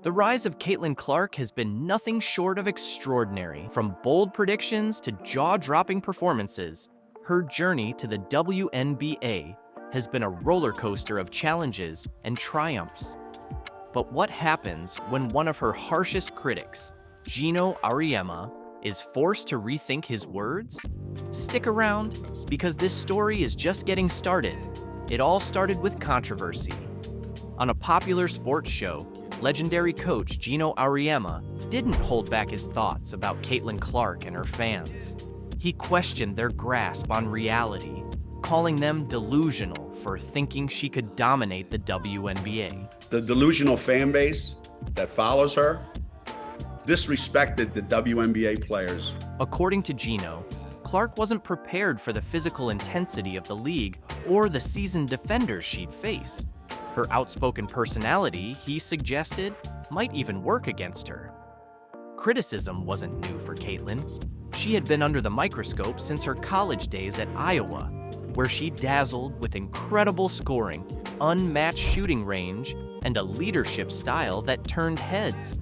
The rise of Caitlin Clark has been nothing short of extraordinary. From bold predictions to jaw-dropping performances, her journey to the WNBA has been a roller coaster of challenges and triumphs. But what happens when one of her harshest critics, Geno Auriemma, is forced to rethink his words? Stick around, because this story is just getting started. It all started with controversy. On a popular sports show, legendary coach Geno Auriemma didn't hold back his thoughts about Caitlin Clark and her fans. He questioned their grasp on reality, calling them delusional for thinking she could dominate the WNBA. The delusional fan base that follows her disrespected the WNBA players. According to Geno, Clark wasn't prepared for the physical intensity of the league or the seasoned defenders she'd face. Her outspoken personality, he suggested, might even work against her. Criticism wasn't new for Caitlin. She had been under the microscope since her college days at Iowa, where she dazzled with incredible scoring, unmatched shooting range, and a leadership style that turned heads.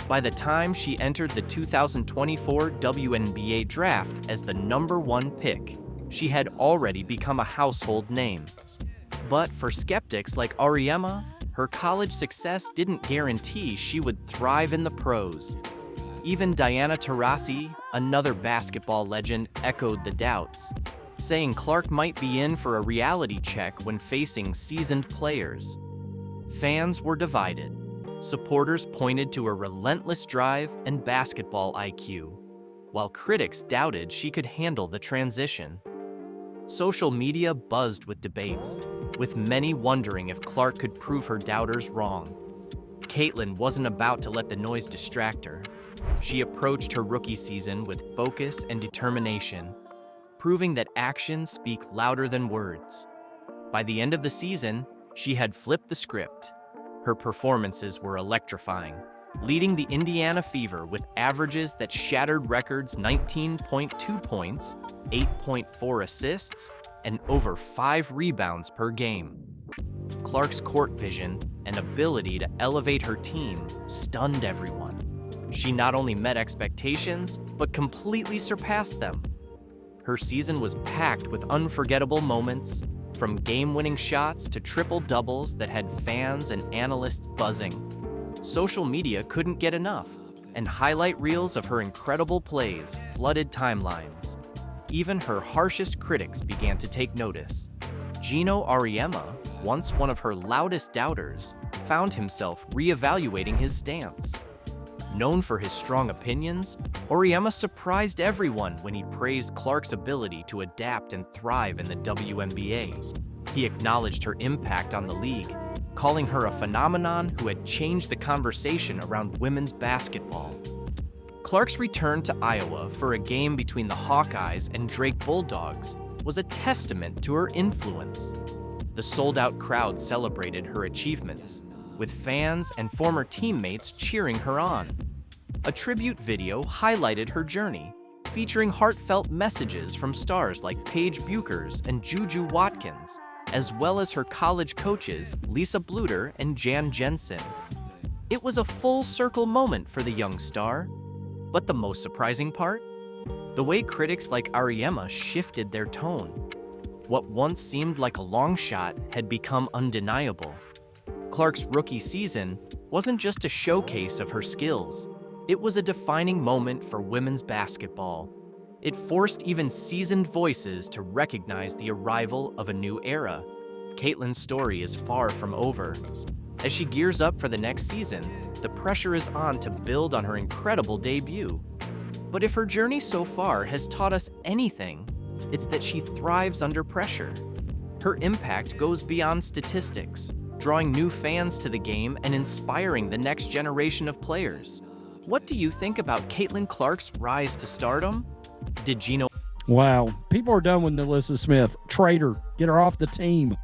By the time she entered the 2024 WNBA draft as the #1 pick, she had already become a household name. But for skeptics like Auriemma, her college success didn't guarantee she would thrive in the pros. Even Diana Taurasi, another basketball legend, echoed the doubts, saying Clark might be in for a reality check when facing seasoned players. Fans were divided. Supporters pointed to her relentless drive and basketball IQ, while critics doubted she could handle the transition. Social media buzzed with debates, with many wondering if Clark could prove her doubters wrong. Caitlin wasn't about to let the noise distract her. She approached her rookie season with focus and determination, proving that actions speak louder than words. By the end of the season, she had flipped the script. Her performances were electrifying, leading the Indiana Fever with averages that shattered records: 19.2 points, 8.4 assists, and over 5 rebounds per game. Clark's court vision and ability to elevate her team stunned everyone. She not only met expectations, but completely surpassed them. Her season was packed with unforgettable moments, from game-winning shots to triple-doubles that had fans and analysts buzzing. Social media couldn't get enough, and highlight reels of her incredible plays flooded timelines. Even her harshest critics began to take notice. Geno Auriemma, once one of her loudest doubters, found himself reevaluating his stance. Known for his strong opinions, Auriemma surprised everyone when he praised Clark's ability to adapt and thrive in the WNBA. He acknowledged her impact on the league, calling her a phenomenon who had changed the conversation around women's basketball. Clark's return to Iowa for a game between the Hawkeyes and Drake Bulldogs was a testament to her influence. The sold-out crowd celebrated her achievements, with fans and former teammates cheering her on. A tribute video highlighted her journey, featuring heartfelt messages from stars like Paige Buchers and Juju Watkins, as well as her college coaches Lisa Bluter and Jan Jensen. It was a full-circle moment for the young star. But the most surprising part? The way critics like Auriemma shifted their tone. What once seemed like a long shot had become undeniable. Clark's rookie season wasn't just a showcase of her skills. It was a defining moment for women's basketball. It forced even seasoned voices to recognize the arrival of a new era. Caitlin's story is far from over. As she gears up for the next season, the pressure is on to build on her incredible debut. But if her journey so far has taught us anything, it's that she thrives under pressure. Her impact goes beyond statistics, drawing new fans to the game and inspiring the next generation of players. What do you think about Caitlin Clark's rise to stardom? Did Geno... Wow, people are done with NaLyssa Smith. Traitor, get her off the team.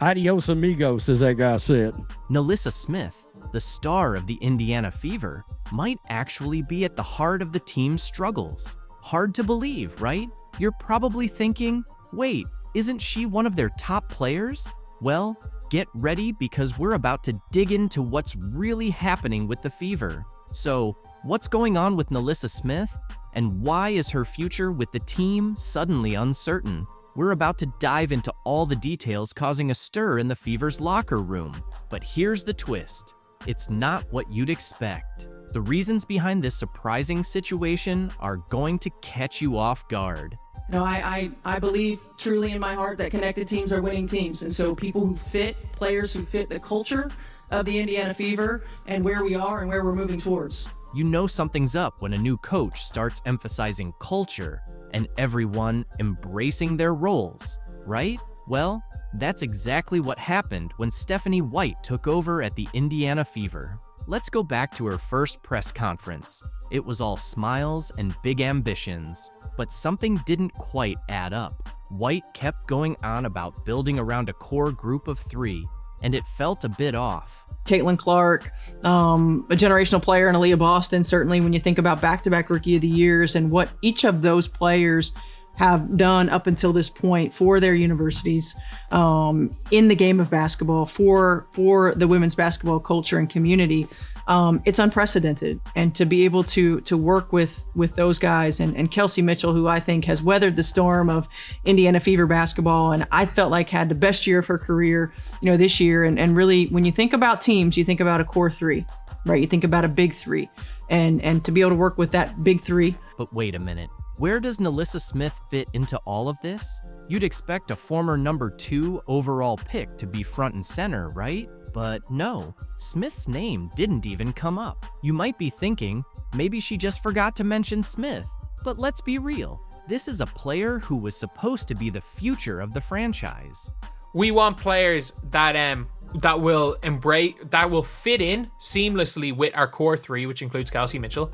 Adios amigos, as that guy said. NaLyssa Smith, the star of the Indiana Fever, might actually be at the heart of the team's struggles. Hard to believe, right? You're probably thinking, wait, isn't she one of their top players? Well, get ready because we're about to dig into what's really happening with the Fever. So, what's going on with NaLyssa Smith? And why is her future with the team suddenly uncertain? We're about to dive into all the details causing a stir in the Fever's locker room. But here's the twist. It's not what you'd expect. The reasons behind this surprising situation are going to catch you off guard. No, I believe truly in my heart that connected teams are winning teams. And so people who fit, players who fit the culture of the Indiana Fever and where we are and where we're moving towards. You know something's up when a new coach starts emphasizing culture and everyone embracing their roles, right? Well, that's exactly what happened when Stephanie White took over at the Indiana Fever. Let's go back to her first press conference. It was all smiles and big ambitions. But something didn't quite add up. White kept going on about building around a core group of 3, and it felt a bit off. Caitlin Clark, a generational player, and Aaliyah Boston, certainly when you think about back-to-back Rookie of the Years and what each of those players have done up until this point for their universities, in the game of basketball, for the women's basketball culture and community. It's unprecedented. And to be able to work with those guys and Kelsey Mitchell, who I think has weathered the storm of Indiana Fever basketball, and I felt like had the best year of her career, this year. And really, when you think about teams, you think about a core 3, right? You think about a big 3, and to be able to work with that big 3. But wait a minute. Where does NaLyssa Smith fit into all of this? You'd expect a former number 2 overall pick to be front and center, right? But no, Smith's name didn't even come up. You might be thinking, maybe she just forgot to mention Smith. But let's be real, this is a player who was supposed to be the future of the franchise. We want players that will fit in seamlessly with our core 3, which includes Kelsey Mitchell.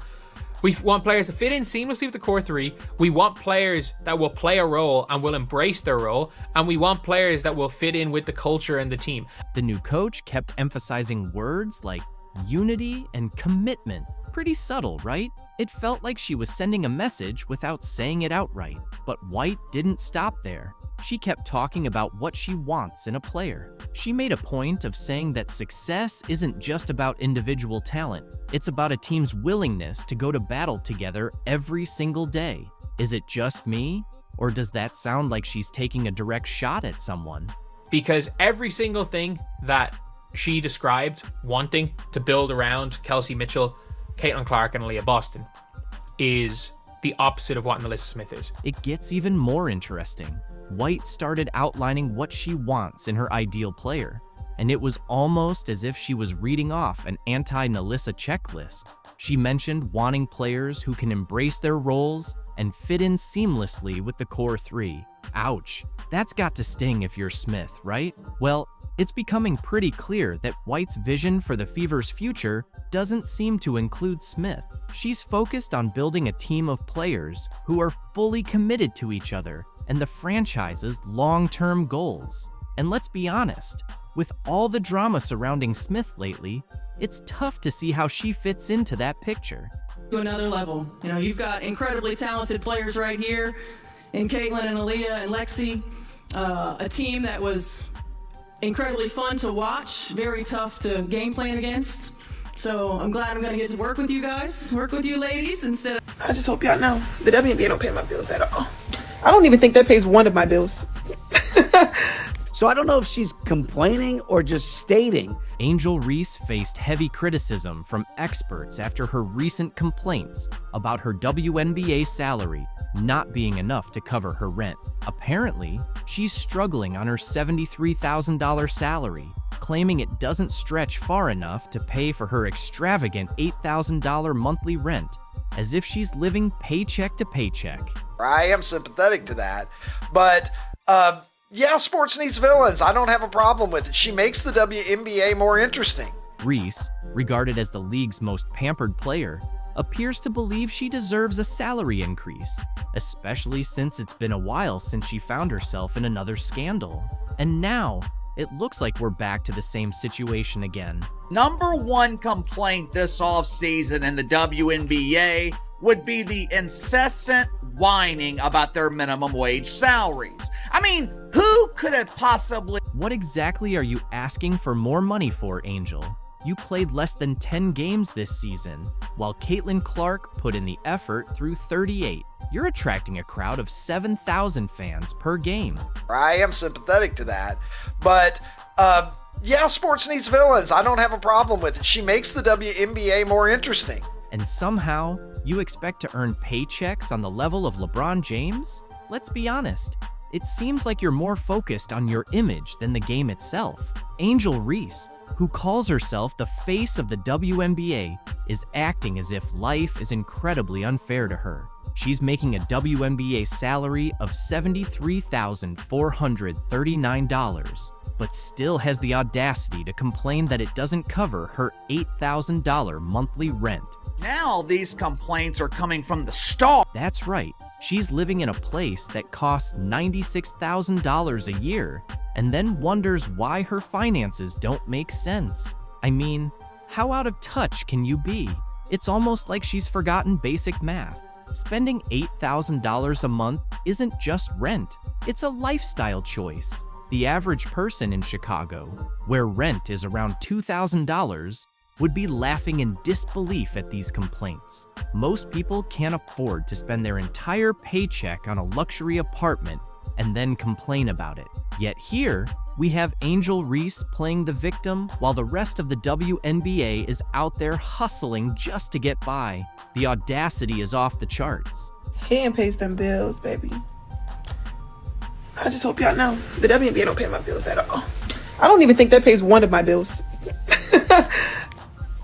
We want players to fit in seamlessly with the core 3. We want players that will play a role and will embrace their role. And we want players that will fit in with the culture and the team. The new coach kept emphasizing words like unity and commitment. Pretty subtle, right? It felt like she was sending a message without saying it outright. But White didn't stop there. She kept talking about what she wants in a player. She made a point of saying that success isn't just about individual talent. It's about a team's willingness to go to battle together every single day. Is it just me? Or does that sound like she's taking a direct shot at someone? Because every single thing that she described wanting to build around Kelsey Mitchell, Caitlin Clark, and Aaliyah Boston is the opposite of what NaLyssa Smith is. It gets even more interesting. White started outlining what she wants in her ideal player, and it was almost as if she was reading off an anti-NaLyssa checklist. She mentioned wanting players who can embrace their roles and fit in seamlessly with the core 3. Ouch, that's got to sting if you're Smith, right? Well, it's becoming pretty clear that White's vision for the Fever's future doesn't seem to include Smith. She's focused on building a team of players who are fully committed to each other and the franchise's long-term goals. And let's be honest, with all the drama surrounding Smith lately, it's tough to see how she fits into that picture. To another level. You've got incredibly talented players right here in Caitlin and Aaliyah and Lexi, a team that was incredibly fun to watch, very tough to game plan against. So I'm glad I'm going to get to work with you guys, work with you ladies instead of... I just hope y'all know the WNBA don't pay my bills at all. I don't even think that pays one of my bills. So I don't know if she's complaining or just stating. Angel Reese faced heavy criticism from experts after her recent complaints about her WNBA salary not being enough to cover her rent. Apparently, she's struggling on her $73,000 salary, claiming it doesn't stretch far enough to pay for her extravagant $8,000 monthly rent, as if she's living paycheck to paycheck. I am sympathetic to that, but yeah, sports needs villains. I don't have a problem with it. She makes the WNBA more interesting. Reese, regarded as the league's most pampered player, appears to believe she deserves a salary increase, especially since it's been a while since she found herself in another scandal. And now, it looks like we're back to the same situation again. Number one complaint this offseason in the WNBA would be the incessant whining about their minimum wage salaries. I mean, who could it possibly? What exactly are you asking for more money for, Angel? You played less than 10 games this season, while Caitlin Clark put in the effort through 38. You're attracting a crowd of 7,000 fans per game. I am sympathetic to that, but yeah, sports needs villains. I don't have a problem with it. She makes the WNBA more interesting. And somehow, you expect to earn paychecks on the level of LeBron James? Let's be honest, it seems like you're more focused on your image than the game itself. Angel Reese, who calls herself the face of the WNBA, is acting as if life is incredibly unfair to her. She's making a WNBA salary of $73,439, but still has the audacity to complain that it doesn't cover her $8,000 monthly rent. Now these complaints are coming from the star. That's right. She's living in a place that costs $96,000 a year and then wonders why her finances don't make sense. I mean, how out of touch can you be? It's almost like she's forgotten basic math. Spending $8,000 a month isn't just rent, it's a lifestyle choice. The average person in Chicago, where rent is around $2,000, would be laughing in disbelief at these complaints. Most people can't afford to spend their entire paycheck on a luxury apartment and then complain about it. Yet here, we have Angel Reese playing the victim while the rest of the WNBA is out there hustling just to get by. The audacity is off the charts. Hand pays them bills, baby. I just hope y'all know the WNBA don't pay my bills at all. I don't even think that pays one of my bills.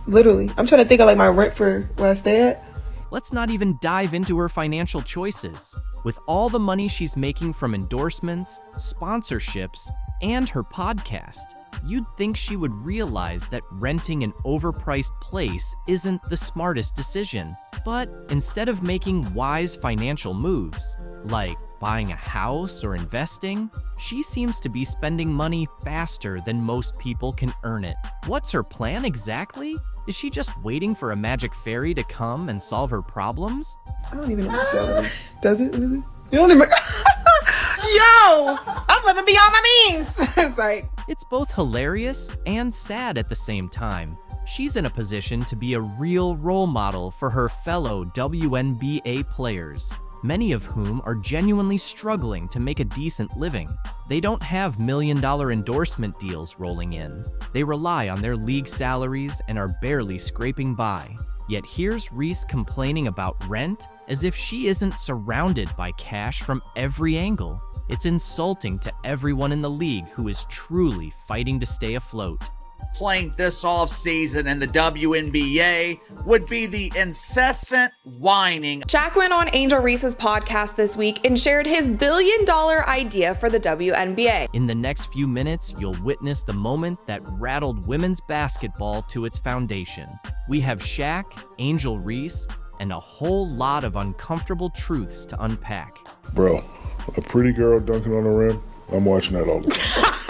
Literally. I'm trying to think of like my rent for where I stay at. Let's not even dive into her financial choices. With all the money she's making from endorsements, sponsorships, and her podcast, you'd think she would realize that renting an overpriced place isn't the smartest decision. But instead of making wise financial moves, like buying a house or investing, she seems to be spending money faster than most people can earn it. What's her plan exactly? Is she just waiting for a magic fairy to come and solve her problems? I don't even know what salary does it really. You don't even. Yo, I'm living beyond my means. It's like it's both hilarious and sad at the same time. She's in a position to be a real role model for her fellow WNBA players, many of whom are genuinely struggling to make a decent living. They don't have million-dollar endorsement deals rolling in. They rely on their league salaries and are barely scraping by. Yet here's Reese complaining about rent as if she isn't surrounded by cash from every angle. It's insulting to everyone in the league who is truly fighting to stay afloat. Playing this off season in the WNBA would be the incessant whining. Shaq went on Angel Reese's podcast this week and shared his billion-dollar idea for the WNBA. In the next few minutes, you'll witness the moment that rattled women's basketball to its foundation. We have Shaq, Angel Reese, and a whole lot of uncomfortable truths to unpack. Bro, a pretty girl dunking on the rim, I'm watching that all the time.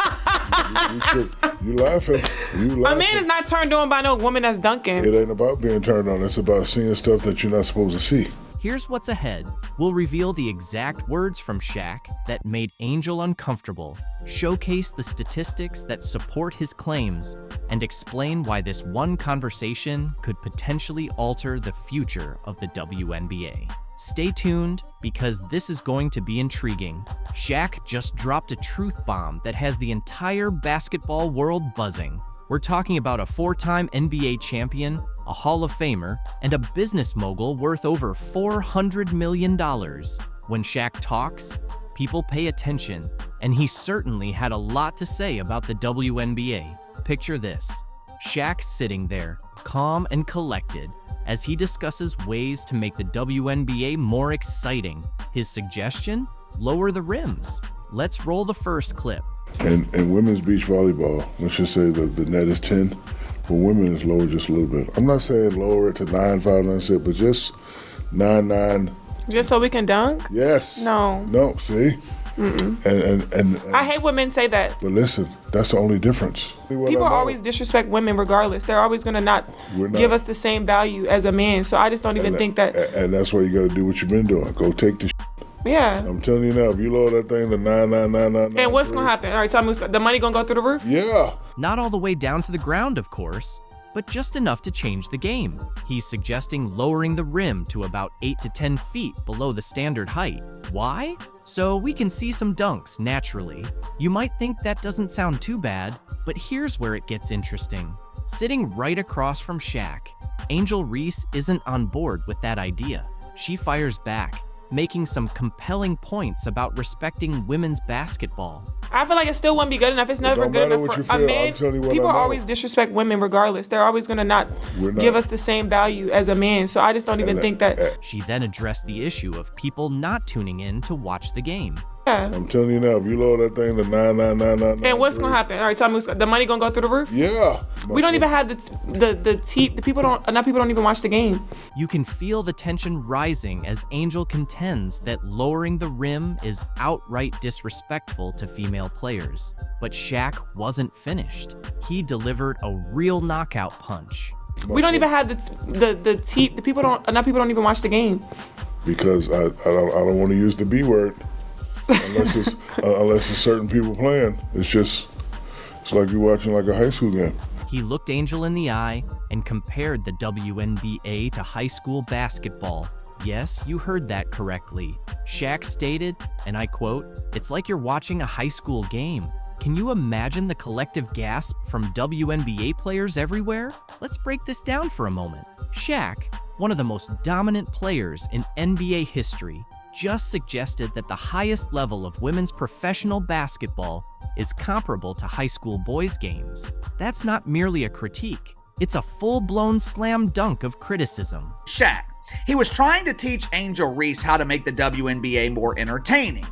You laughing. A man is not turned on by no woman that's dunking. It ain't about being turned on. It's about seeing stuff that you're not supposed to see. Here's what's ahead. We'll reveal the exact words from Shaq that made Angel uncomfortable, showcase the statistics that support his claims, and explain why this one conversation could potentially alter the future of the WNBA. Stay tuned, because this is going to be intriguing. Shaq just dropped a truth bomb that has the entire basketball world buzzing. We're talking about a 4-time NBA champion, a Hall of Famer, and a business mogul worth over $400 million. When Shaq talks, people pay attention, and he certainly had a lot to say about the WNBA. Picture this: Shaq sitting there, calm and collected, as he discusses ways to make the WNBA more exciting. His suggestion? Lower the rims. Let's roll the first clip. And women's beach volleyball, let's just say that the net is 10, but women is lower just a little bit. I'm not saying lower it to 9, 5, 9, 6, but just 9, 9. Just so we can dunk? Yes. No, see? Mm-mm. And I hate when men say that. But listen, that's the only difference. People always disrespect women regardless. They're always going to not give us the same value as a man. So I just don't even think that. And that's why you got to do what you've been doing. Go take the Yeah. I'm telling you now, if you lower that thing to 99999. And what's going to happen? All right, tell me, the money going to go through the roof? Yeah. Not all the way down to the ground, of course, but just enough to change the game. He's suggesting lowering the rim to about 8 to 10 feet below the standard height. Why? So we can see some dunks naturally. You might think that doesn't sound too bad, but here's where it gets interesting. Sitting right across from Shaq, Angel Reese isn't on board with that idea. She fires back, making some compelling points about respecting women's basketball. I feel like it still wouldn't be good enough. It's never good enough for a man. People always disrespect women regardless. They're always going to not give us the same value as a man. So I just don't even think that. She then addressed the issue of people not tuning in to watch the game. Yeah. I'm telling you now, if you lower that thing to 99999. And what's going to happen? All right, tell me, the money going to go through the roof? Yeah. We don't even have the people don't even watch the game. You can feel the tension rising as Angel contends that lowering the rim is outright disrespectful to female players. But Shaq wasn't finished. He delivered a real knockout punch. We don't even have the people don't even watch the game. Because I don't want to use the B word. Unless it's certain people playing. It's like you're watching like a high school game. He looked Angel in the eye and compared the WNBA to high school basketball. Yes, you heard that correctly. Shaq stated, and I quote, "It's like you're watching a high school game." Can you imagine the collective gasp from WNBA players everywhere? Let's break this down for a moment. Shaq, one of the most dominant players in NBA history, just suggested that the highest level of women's professional basketball is comparable to high school boys' games. That's not merely a critique. It's a full-blown slam dunk of criticism. Shaq, he was trying to teach Angel Reese how to make the WNBA more entertaining.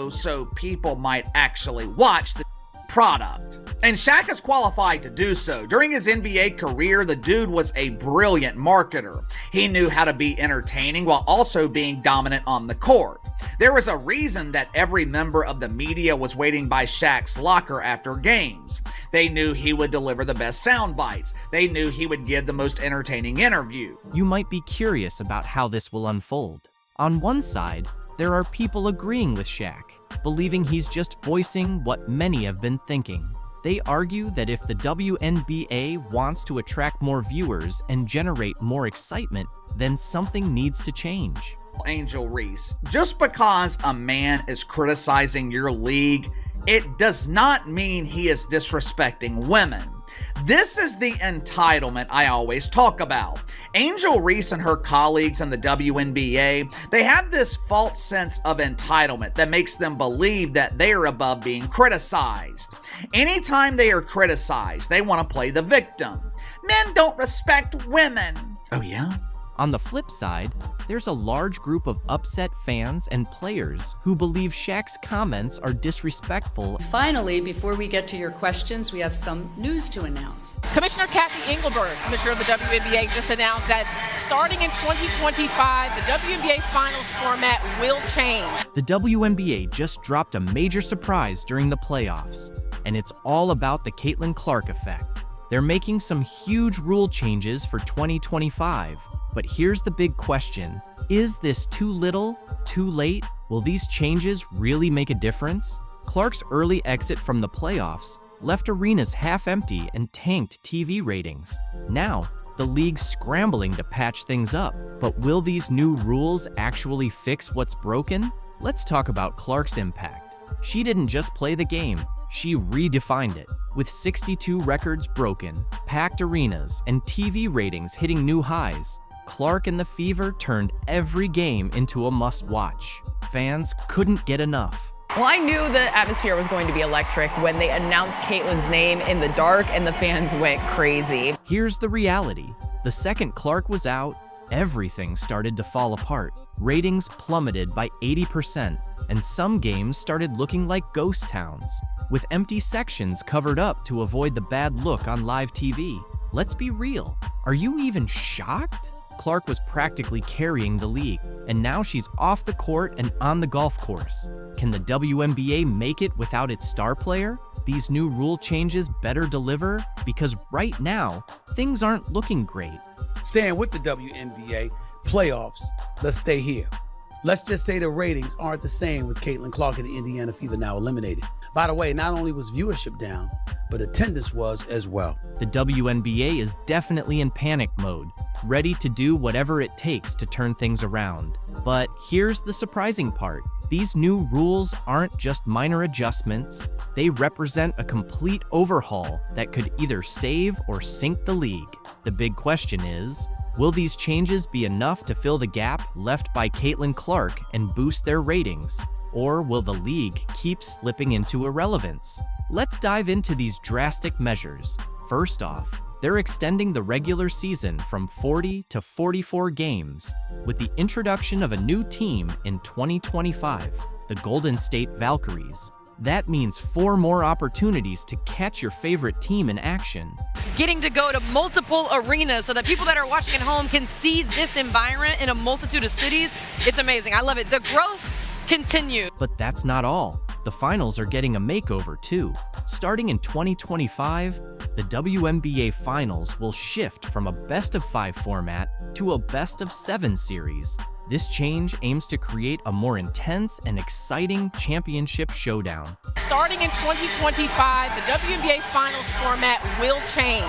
So people might actually watch the product. And Shaq is qualified to do so. During his NBA career, the dude was a brilliant marketer. He knew how to be entertaining while also being dominant on the court. There was a reason that every member of the media was waiting by Shaq's locker after games. They knew he would deliver the best sound bites. They knew he would give the most entertaining interview. You might be curious about how this will unfold. On one side, there are people agreeing with Shaq, believing he's just voicing what many have been thinking. They argue that if the WNBA wants to attract more viewers and generate more excitement, then something needs to change. Angel Reese, just because a man is criticizing your league, it does not mean he is disrespecting women. This is the entitlement I always talk about. Angel Reese and her colleagues in the WNBA, they have this false sense of entitlement that makes them believe that they are above being criticized. Anytime they are criticized, they want to play the victim. Men don't respect women. Oh yeah? On the flip side, there's a large group of upset fans and players who believe Shaq's comments are disrespectful. Finally, before we get to your questions, we have some news to announce. Commissioner Kathy Engelberg, Commissioner of the WNBA, just announced that starting in 2025, the WNBA Finals format will change. The WNBA just dropped a major surprise during the playoffs, and it's all about the Caitlin Clark effect. They're making some huge rule changes for 2025. But here's the big question. Is this too little, too late? Will these changes really make a difference? Clark's early exit from the playoffs left arenas half empty and tanked TV ratings. Now, the league's scrambling to patch things up. But will these new rules actually fix what's broken? Let's talk about Clark's impact. She didn't just play the game, she redefined it. With 62 records broken, packed arenas, and TV ratings hitting new highs, Clark and the Fever turned every game into a must-watch. Fans couldn't get enough. Well, I knew the atmosphere was going to be electric when they announced Caitlin's name in the dark and the fans went crazy. Here's the reality. The second Clark was out, everything started to fall apart. Ratings plummeted by 80%, and some games started looking like ghost towns, with empty sections covered up to avoid the bad look on live TV. Let's be real. Are you even shocked? Clark was practically carrying the league, and now she's off the court and on the golf course. Can the WNBA make it without its star player? These new rule changes better deliver? Because right now, things aren't looking great. Staying with the WNBA playoffs, let's stay here. Let's just say the ratings aren't the same with Caitlin Clark and the Indiana Fever now eliminated. By the way, not only was viewership down, but attendance was as well. The WNBA is definitely in panic mode, ready to do whatever it takes to turn things around. But here's the surprising part. These new rules aren't just minor adjustments, they represent a complete overhaul that could either save or sink the league. The big question is, will these changes be enough to fill the gap left by Caitlin Clark and boost their ratings? Or will the league keep slipping into irrelevance? Let's dive into these drastic measures. First off, they're extending the regular season from 40 to 44 games, with the introduction of a new team in 2025, the Golden State Valkyries. That means 4 more opportunities to catch your favorite team in action. Getting to go to multiple arenas so that people that are watching at home can see this environment in a multitude of cities. It's amazing. I love it. The growth continues. But that's not all. The finals are getting a makeover too. Starting in 2025, the WNBA finals will shift from a best-of-5 format to a best-of-7 series. This change aims to create a more intense and exciting championship showdown. Starting in 2025, the WNBA finals format will change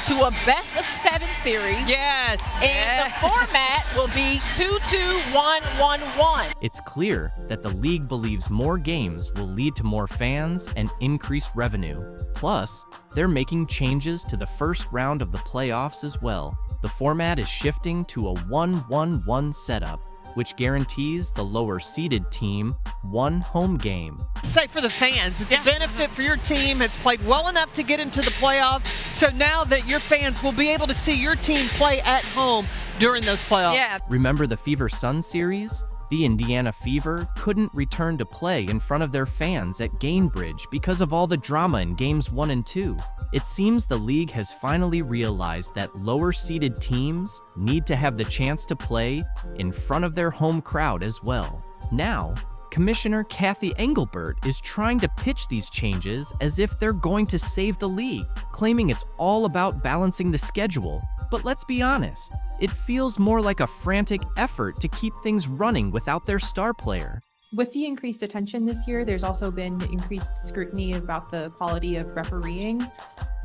to a best-of-7 series. Yes. And the format will be 2-2-1-1-1. It's clear that the league believes more games will lead to more fans and increased revenue. Plus, they're making changes to the first round of the playoffs as well. The format is shifting to a 1-1-1 setup, which guarantees the lower-seeded team one home game. Say for the fans, it's a benefit for your team. It's played well enough to get into the playoffs. So now that your fans will be able to see your team play at home during those playoffs. Yeah. Remember the Fever Sun series? The Indiana Fever couldn't return to play in front of their fans at Gainbridge because of all the drama in Games 1 and 2. It seems the league has finally realized that lower-seeded teams need to have the chance to play in front of their home crowd as well. Now, Commissioner Kathy Engelbert is trying to pitch these changes as if they're going to save the league, claiming it's all about balancing the schedule. But let's be honest, it feels more like a frantic effort to keep things running without their star player. With the increased attention this year, there's also been increased scrutiny about the quality of refereeing.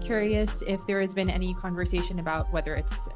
Curious if there has been any conversation about whether it's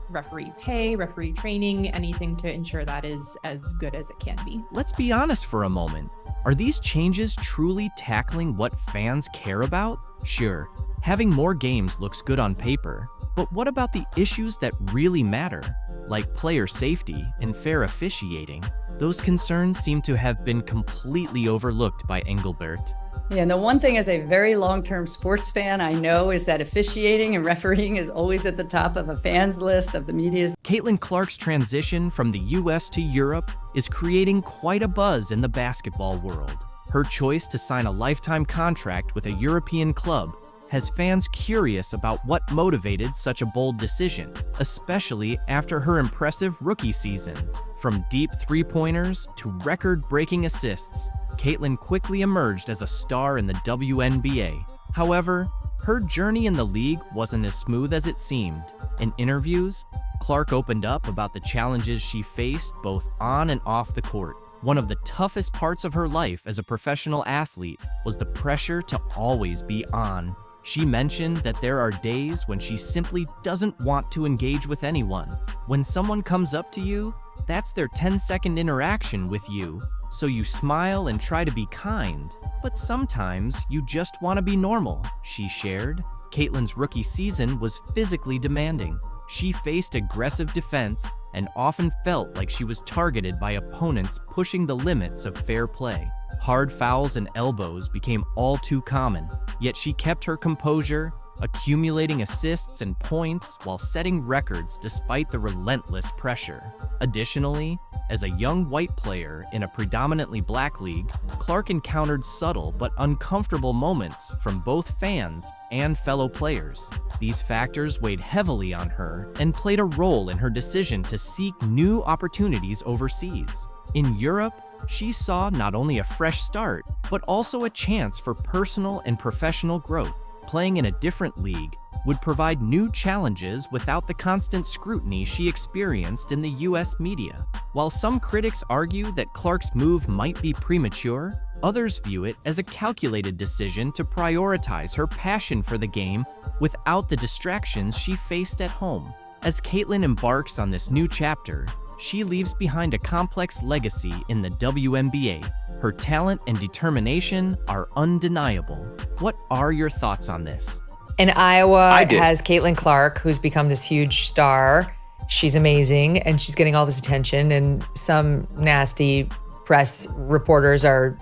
referee pay, referee training, anything to ensure that is as good as it can be. Let's be honest for a moment. Are these changes truly tackling what fans care about? Sure, having more games looks good on paper, but what about the issues that really matter, like player safety and fair officiating? Those concerns seem to have been completely overlooked by Engelbert. Yeah, and the one thing as a very long-term sports fan I know is that officiating and refereeing is always at the top of a fan's list of the media's. Caitlin Clark's transition from the US to Europe is creating quite a buzz in the basketball world. Her choice to sign a lifetime contract with a European club has fans curious about what motivated such a bold decision, especially after her impressive rookie season. From deep three-pointers to record-breaking assists, Caitlin quickly emerged as a star in the WNBA. However, her journey in the league wasn't as smooth as it seemed. In interviews, Clark opened up about the challenges she faced both on and off the court. One of the toughest parts of her life as a professional athlete was the pressure to always be on. She mentioned that there are days when she simply doesn't want to engage with anyone. When someone comes up to you, that's their 10-second interaction with you, so you smile and try to be kind. But sometimes you just want to be normal, she shared. Caitlin's rookie season was physically demanding. She faced aggressive defense and often felt like she was targeted by opponents pushing the limits of fair play. Hard fouls and elbows became all too common, yet she kept her composure, accumulating assists and points while setting records despite the relentless pressure. Additionally, as a young white player in a predominantly black league, Clark encountered subtle but uncomfortable moments from both fans and fellow players. These factors weighed heavily on her and played a role in her decision to seek new opportunities overseas. In Europe, she saw not only a fresh start, but also a chance for personal and professional growth. Playing in a different league would provide new challenges without the constant scrutiny she experienced in the US media. While some critics argue that Clark's move might be premature, others view it as a calculated decision to prioritize her passion for the game without the distractions she faced at home. As Caitlyn embarks on this new chapter, she leaves behind a complex legacy in the WNBA. Her talent and determination are undeniable. What are your thoughts on this? And Iowa has Caitlin Clark, who's become this huge star. She's amazing, and she's getting all this attention, and some nasty press reporters are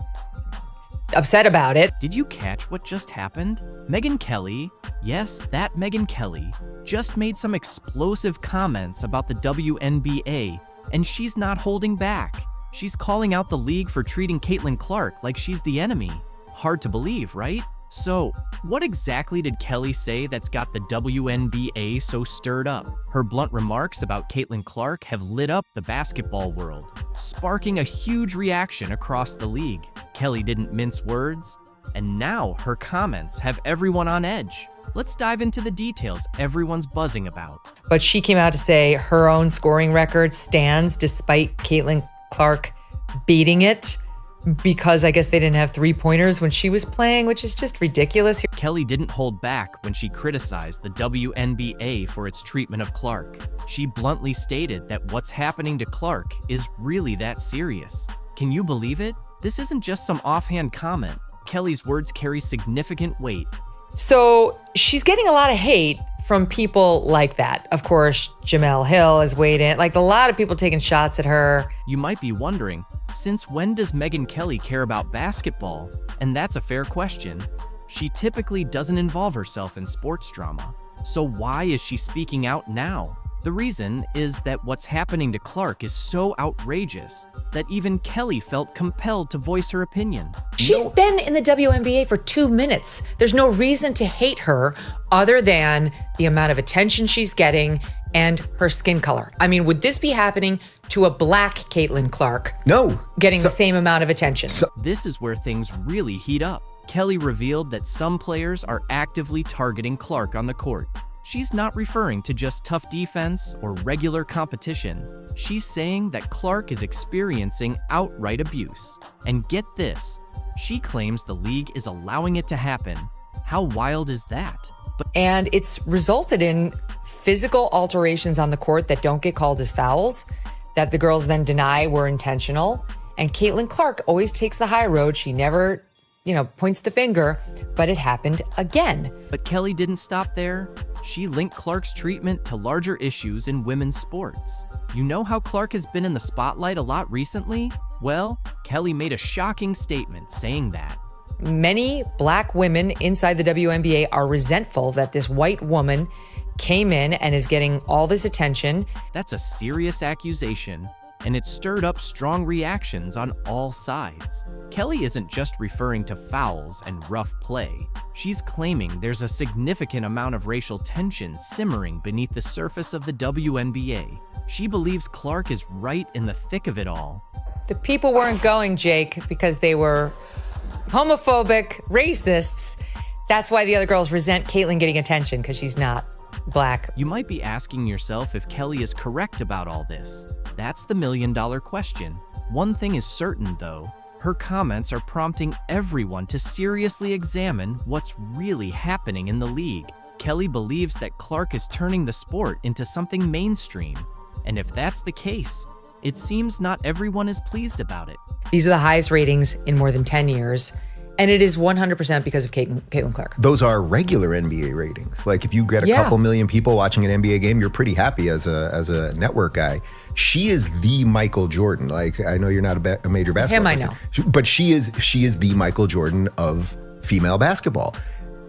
upset about it. Did you catch what just happened? Megyn Kelly, yes, that Megyn Kelly, just made some explosive comments about the WNBA, and she's not holding back. She's calling out the league for treating Caitlin Clark like she's the enemy. Hard to believe, right? So, what exactly did Kelly say that's got the WNBA so stirred up? Her blunt remarks about Caitlin Clark have lit up the basketball world, sparking a huge reaction across the league. Kelly didn't mince words, and now her comments have everyone on edge. Let's dive into the details everyone's buzzing about. But she came out to say her own scoring record stands despite Caitlin Clark beating it, because I guess they didn't have three-pointers when she was playing, which is just ridiculous. Kelly didn't hold back when she criticized the WNBA for its treatment of Clark. She bluntly stated that what's happening to Clark is really that serious. Can you believe it? This isn't just some offhand comment. Kelly's words carry significant weight. So she's getting a lot of hate from people like that. Of course, Jamel Hill has weighed in, like a lot of people taking shots at her. You might be wondering, since when does Megyn Kelly care about basketball? And that's a fair question. She typically doesn't involve herself in sports drama. So why is she speaking out now? The reason is that what's happening to Clark is so outrageous that even Kelly felt compelled to voice her opinion. She's been in the WNBA for 2 minutes. There's no reason to hate her other than the amount of attention she's getting and her skin color. I mean, would this be happening to a black Caitlin Clark? No. Getting the same amount of attention. This is where things really heat up. Kelly revealed that some players are actively targeting Clark on the court. She's not referring to just tough defense or regular competition. She's saying that Clark is experiencing outright abuse. And get this, she claims the league is allowing it to happen. How wild is that? And it's resulted in physical alterations on the court that don't get called as fouls, that the girls then deny were intentional. And Caitlin Clark always takes the high road. She never, points the finger, but it happened again. But Kelly didn't stop there. She linked Clark's treatment to larger issues in women's sports. You know how Clark has been in the spotlight a lot recently? Well, Kelly made a shocking statement saying that. Many black women inside the WNBA are resentful that this white woman came in and is getting all this attention. That's a serious accusation, and it stirred up strong reactions on all sides. Kelly isn't just referring to fouls and rough play. She's claiming there's a significant amount of racial tension simmering beneath the surface of the WNBA. She believes Clark is right in the thick of it all. The people weren't going, Jake, because they were homophobic, racists. That's why the other girls resent Caitlin getting attention, because she's not black. You might be asking yourself if Kelly is correct about all this. That's the million-dollar question. One thing is certain, though. Her comments are prompting everyone to seriously examine what's really happening in the league. Kelly believes that Clark is turning the sport into something mainstream. And if that's the case, it seems not everyone is pleased about it. These are the highest ratings in more than 10 years. And it is 100% because of Caitlin Clark. Those are regular NBA ratings. Like if you get a couple million people watching an NBA game, you're pretty happy as a network guy. She is the Michael Jordan. Like I know you're not a major basketball person. I know. But she is the Michael Jordan of female basketball.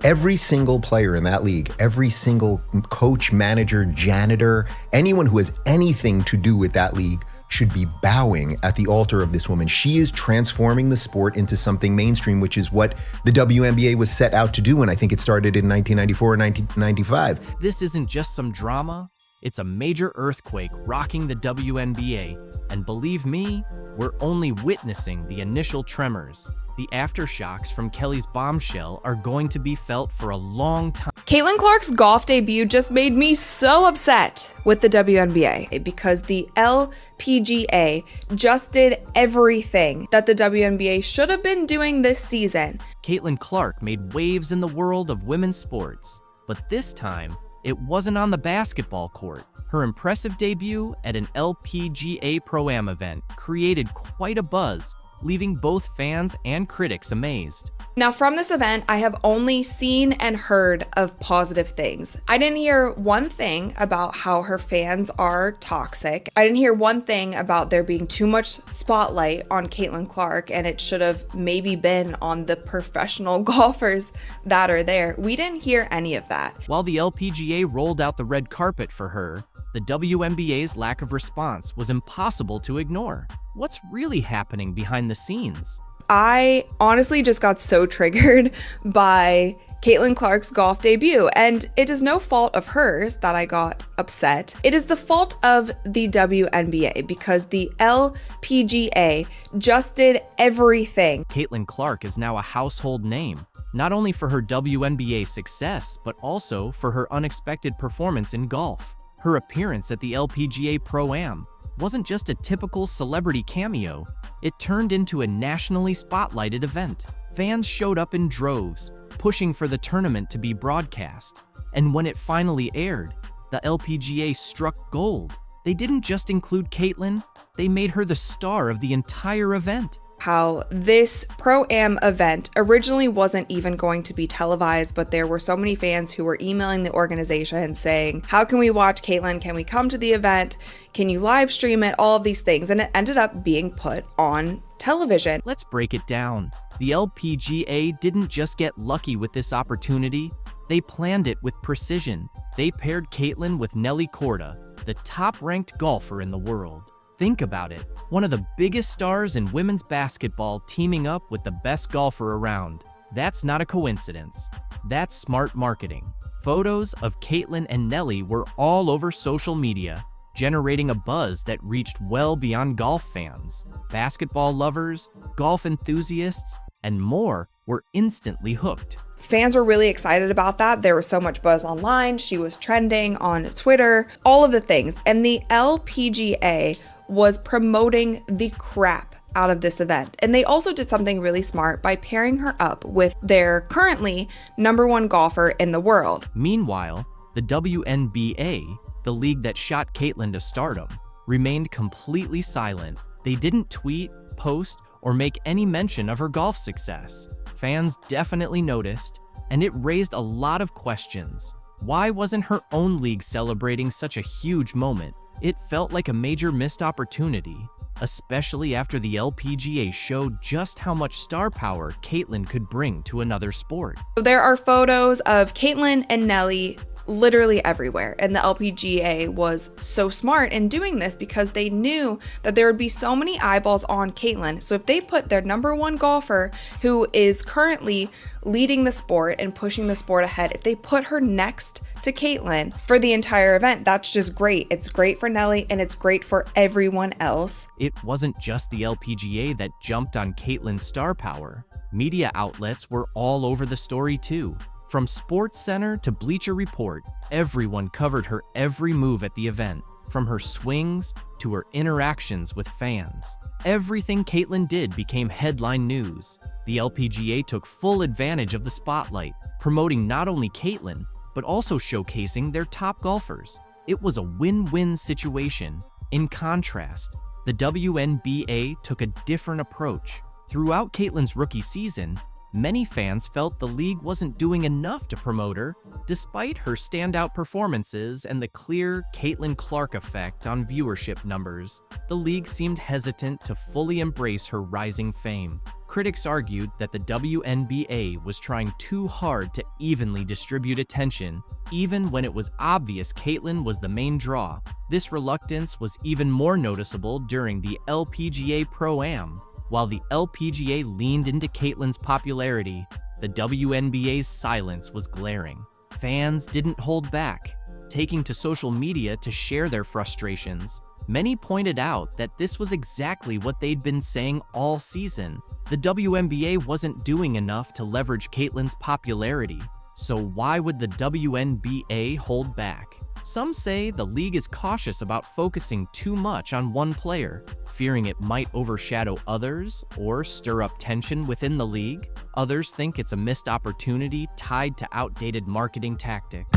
Every single player in that league, every single coach, manager, janitor, anyone who has anything to do with that league should be bowing at the altar of this woman. She is transforming the sport into something mainstream, which is what the WNBA was set out to do, and I think it started in 1994 or 1995. This isn't just some drama. It's a major earthquake rocking the WNBA. And believe me, we're only witnessing the initial tremors. The aftershocks from Kelly's bombshell are going to be felt for a long time. Caitlin Clark's golf debut just made me so upset with the WNBA because the LPGA just did everything that the WNBA should have been doing this season. Caitlin Clark made waves in the world of women's sports, but this time, it wasn't on the basketball court. Her impressive debut at an LPGA Pro-Am event created quite a buzz, leaving both fans and critics amazed. Now, from this event, I have only seen and heard of positive things. I didn't hear one thing about how her fans are toxic. I didn't hear one thing about there being too much spotlight on Caitlin Clark and it should have maybe been on the professional golfers that are there. We didn't hear any of that. While the LPGA rolled out the red carpet for her, the WNBA's lack of response was impossible to ignore. What's really happening behind the scenes? I honestly just got so triggered by Caitlin Clark's golf debut, and it is no fault of hers that I got upset. It is the fault of the WNBA because the LPGA just did everything. Caitlin Clark is now a household name, not only for her WNBA success, but also for her unexpected performance in golf. Her appearance at the LPGA Pro-Am wasn't just a typical celebrity cameo, it turned into a nationally spotlighted event. Fans showed up in droves, pushing for the tournament to be broadcast. And when it finally aired, the LPGA struck gold. They didn't just include Caitlin, they made her the star of the entire event. How this Pro-Am event originally wasn't even going to be televised, but there were so many fans who were emailing the organization saying, how can we watch Caitlin? Can we come to the event? Can you live stream it? All of these things. And it ended up being put on television. Let's break it down. The LPGA didn't just get lucky with this opportunity, they planned it with precision. They paired Caitlin with Nelly Korda, the top-ranked golfer in the world. Think about it, one of the biggest stars in women's basketball teaming up with the best golfer around. That's not a coincidence. That's smart marketing. Photos of Caitlin and Nelly were all over social media, generating a buzz that reached well beyond golf fans. Basketball lovers, golf enthusiasts, and more were instantly hooked. Fans were really excited about that. There was so much buzz online. She was trending on Twitter, all of the things. And the LPGA was promoting the crap out of this event. And they also did something really smart by pairing her up with their currently #1 golfer in the world. Meanwhile, the WNBA, the league that shot Caitlin to stardom, remained completely silent. They didn't tweet, post, or make any mention of her golf success. Fans definitely noticed, and it raised a lot of questions. Why wasn't her own league celebrating such a huge moment? It felt like a major missed opportunity, especially after the LPGA showed just how much star power Caitlin could bring to another sport. There are photos of Caitlin and Nelly literally everywhere, and the LPGA was so smart in doing this because they knew that there would be so many eyeballs on Caitlin. So if they put their #1 golfer, who is currently leading the sport and pushing the sport ahead, if they put her next to Caitlin for the entire event, that's just great. It's great for Nelly and it's great for everyone else. It wasn't just the LPGA that jumped on Caitlin's star power. Media outlets were all over the story too. From SportsCenter to Bleacher Report, everyone covered her every move at the event, from her swings to her interactions with fans. Everything Caitlin did became headline news. The LPGA took full advantage of the spotlight, promoting not only Caitlin, but also showcasing their top golfers. It was a win-win situation. In contrast, the WNBA took a different approach. Throughout Caitlin's rookie season, many fans felt the league wasn't doing enough to promote her, despite her standout performances and the clear Caitlin Clark effect on viewership numbers. The league seemed hesitant to fully embrace her rising fame. Critics argued that the WNBA was trying too hard to evenly distribute attention, even when it was obvious Caitlin was the main draw. This reluctance was even more noticeable during the LPGA Pro-Am. While the LPGA leaned into Caitlin's popularity, the WNBA's silence was glaring. Fans didn't hold back, taking to social media to share their frustrations. Many pointed out that this was exactly what they'd been saying all season. The WNBA wasn't doing enough to leverage Caitlyn's popularity, so why would the WNBA hold back? Some say the league is cautious about focusing too much on one player, fearing it might overshadow others or stir up tension within the league. Others think it's a missed opportunity tied to outdated marketing tactics.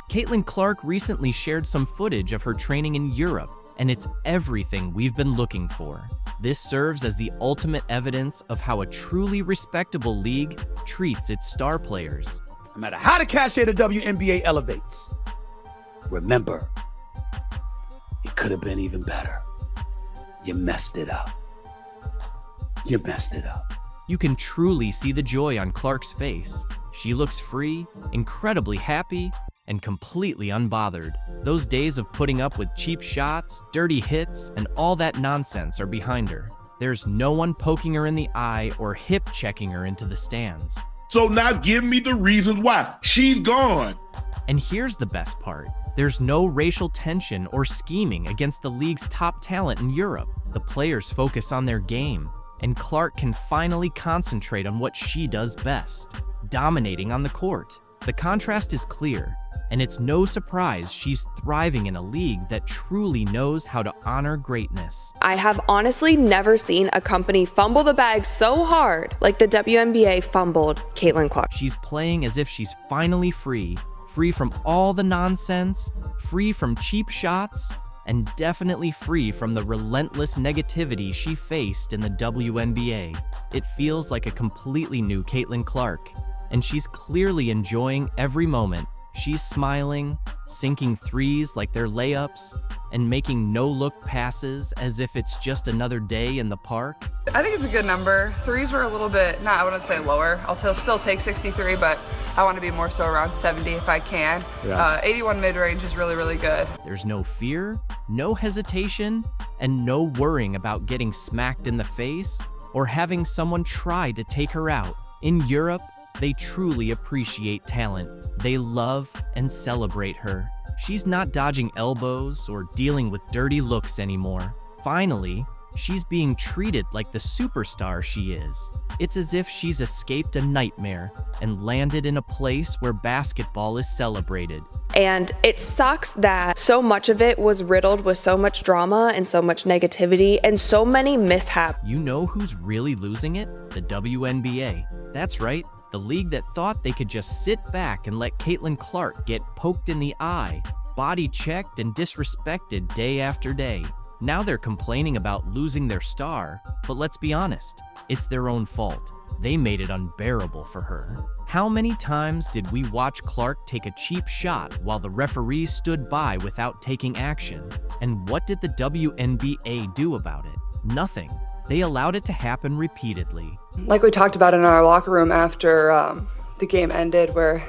Caitlin Clark recently shared some footage of her training in Europe, and it's everything we've been looking for. This serves as the ultimate evidence of how a truly respectable league treats its star players. No matter how the cachet of the WNBA elevates, remember, it could have been even better. You messed it up. You messed it up. You can truly see the joy on Clark's face. She looks free, incredibly happy, and completely unbothered. Those days of putting up with cheap shots, dirty hits, and all that nonsense are behind her. There's no one poking her in the eye or hip-checking her into the stands. So now give me the reasons why. She's gone. And here's the best part. There's no racial tension or scheming against the league's top talent in Europe. The players focus on their game, and Clark can finally concentrate on what she does best, dominating on the court. The contrast is clear, and it's no surprise she's thriving in a league that truly knows how to honor greatness. I have honestly never seen a company fumble the bag so hard like the WNBA fumbled Caitlin Clark. She's playing as if she's finally free from all the nonsense, free from cheap shots, and definitely free from the relentless negativity she faced in the WNBA. It feels like a completely new Caitlin Clark, and she's clearly enjoying every moment. She's smiling, sinking threes like they're layups, and making no-look passes as if it's just another day in the park. I think it's a good number. Threes were a little bit, I wouldn't say lower. I'll still take 63, but I want to be more so around 70 if I can. Yeah. 81 mid-range is really, really good. There's no fear, no hesitation, and no worrying about getting smacked in the face or having someone try to take her out. In Europe, they truly appreciate talent. They love and celebrate her. She's not dodging elbows or dealing with dirty looks anymore. Finally, she's being treated like the superstar she is. It's as if she's escaped a nightmare and landed in a place where basketball is celebrated. And it sucks that so much of it was riddled with so much drama and so much negativity and so many mishaps. You know who's really losing it? The WNBA. That's right. The league that thought they could just sit back and let Caitlin Clark get poked in the eye, body checked and disrespected day after day. Now they're complaining about losing their star, but let's be honest, it's their own fault. They made it unbearable for her. How many times did we watch Clark take a cheap shot while the referees stood by without taking action? And what did the WNBA do about it? Nothing. They allowed it to happen repeatedly. Like we talked about in our locker room after the game ended, where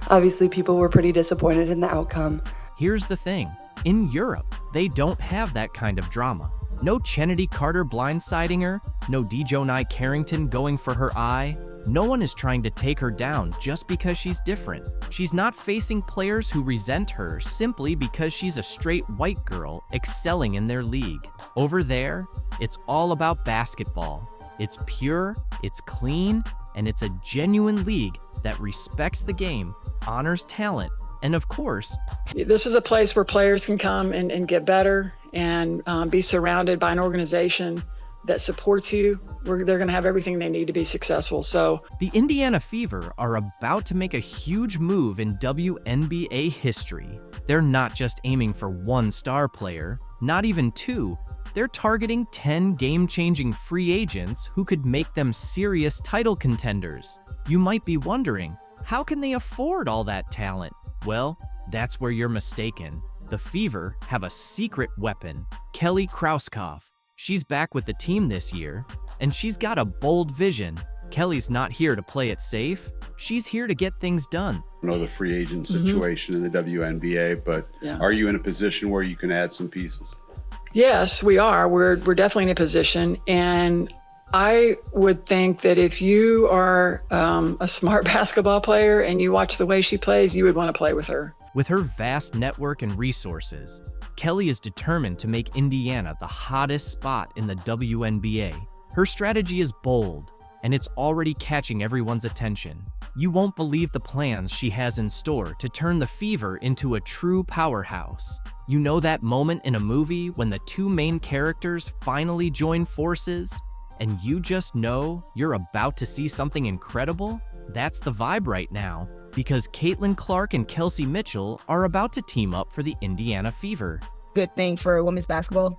obviously people were pretty disappointed in the outcome. Here's the thing. In Europe, they don't have that kind of drama. No Chennedy Carter blindsiding her, no Dejonai Carrington going for her eye. No one is trying to take her down just because she's different. She's not facing players who resent her simply because she's a straight white girl excelling in their league. Over there, it's all about basketball. It's pure, it's clean, and it's a genuine league that respects the game, honors talent, and of course, this is a place where players can come and get better and be surrounded by an organization that supports you. They're going to have everything they need to be successful. So the Indiana Fever are about to make a huge move in WNBA history. They're not just aiming for one star player, not even two. They're targeting 10 game-changing free agents who could make them serious title contenders. You might be wondering, how can they afford all that talent? Well, that's where you're mistaken. The Fever have a secret weapon, Kelly Krauskopf. She's back with the team this year, and she's got a bold vision. Kelly's not here to play it safe. She's here to get things done. I know the free agent situation in the WNBA, but are you in a position where you can add some pieces? yes, we are. We're definitely in a position, and I would think that if you are a smart basketball player and you watch the way she plays, you would want to play with her. With her vast network and resources, Kelly is determined to make Indiana the hottest spot in the WNBA. Her strategy is bold, and it's already catching everyone's attention. You won't believe the plans she has in store to turn the Fever into a true powerhouse. You know that moment in a movie when the two main characters finally join forces, and you just know you're about to see something incredible? That's the vibe right now, because Caitlin Clark and Kelsey Mitchell are about to team up for the Indiana Fever. Good thing for women's basketball.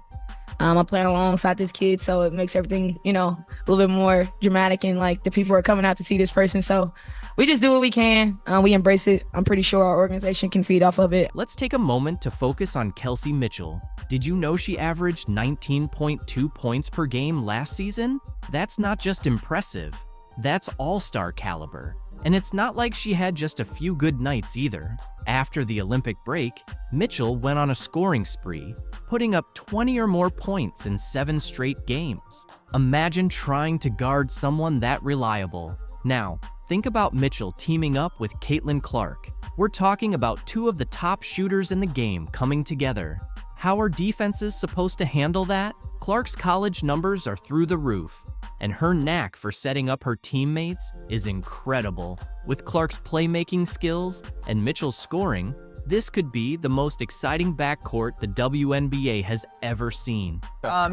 I'm playing alongside this kid, so it makes everything, a little bit more dramatic, and like the people are coming out to see this person. So we just do what we can. We embrace it. I'm pretty sure our organization can feed off of it. Let's take a moment to focus on Kelsey Mitchell. Did you know she averaged 19.2 points per game last season? That's not just impressive. That's all-star caliber. And it's not like she had just a few good nights either. After the Olympic break, Mitchell went on a scoring spree, putting up 20 or more points in 7 straight games. Imagine trying to guard someone that reliable. Now, think about Mitchell teaming up with Caitlin Clark. We're talking about two of the top shooters in the game coming together. How are defenses supposed to handle that? Clark's college numbers are through the roof, and her knack for setting up her teammates is incredible. With Clark's playmaking skills and Mitchell's scoring, this could be the most exciting backcourt the WNBA has ever seen.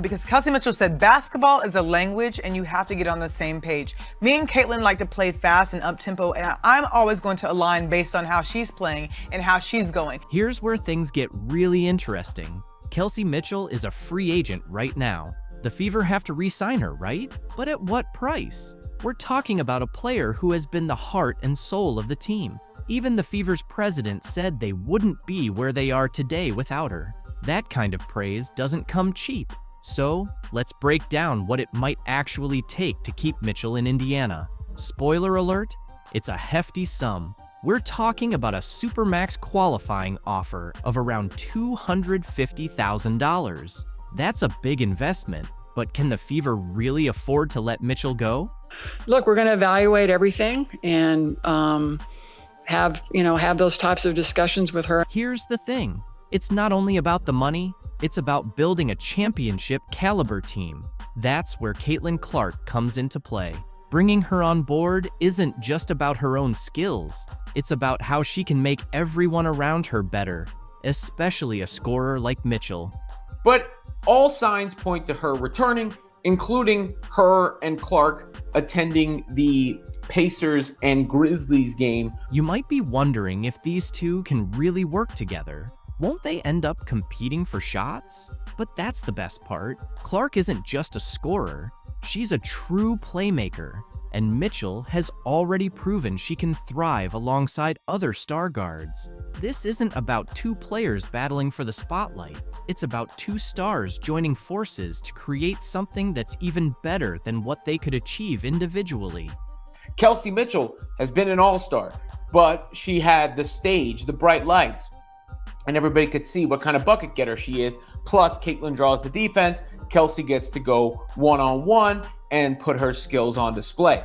Because Kelsey Mitchell said basketball is a language and you have to get on the same page. Me and Caitlin like to play fast and up-tempo, and I'm always going to align based on how she's playing and how she's going. Here's where things get really interesting. Kelsey Mitchell is a free agent right now. The Fever have to re-sign her, right? But at what price? We're talking about a player who has been the heart and soul of the team. Even the Fever's president said they wouldn't be where they are today without her. That kind of praise doesn't come cheap. So, let's break down what it might actually take to keep Mitchell in Indiana. Spoiler alert, it's a hefty sum. We're talking about a Supermax qualifying offer of around $250,000. That's a big investment, but can the Fever really afford to let Mitchell go? Look, we're going to evaluate everything and have those types of discussions with her. Here's the thing. It's not only about the money, it's about building a championship caliber team. That's where Caitlin Clark comes into play. Bringing her on board isn't just about her own skills. It's about how she can make everyone around her better, especially a scorer like Mitchell. But all signs point to her returning, including her and Clark attending the Pacers and Grizzlies game. You might be wondering if these two can really work together. Won't they end up competing for shots? But that's the best part. Clark isn't just a scorer. She's a true playmaker, and Mitchell has already proven she can thrive alongside other star guards. This isn't about two players battling for the spotlight. It's about two stars joining forces to create something that's even better than what they could achieve individually. Kelsey Mitchell has been an all-star, but she had the stage, the bright lights, and everybody could see what kind of bucket getter she is. Plus, Caitlin draws the defense. Kelsey gets to go one-on-one and put her skills on display.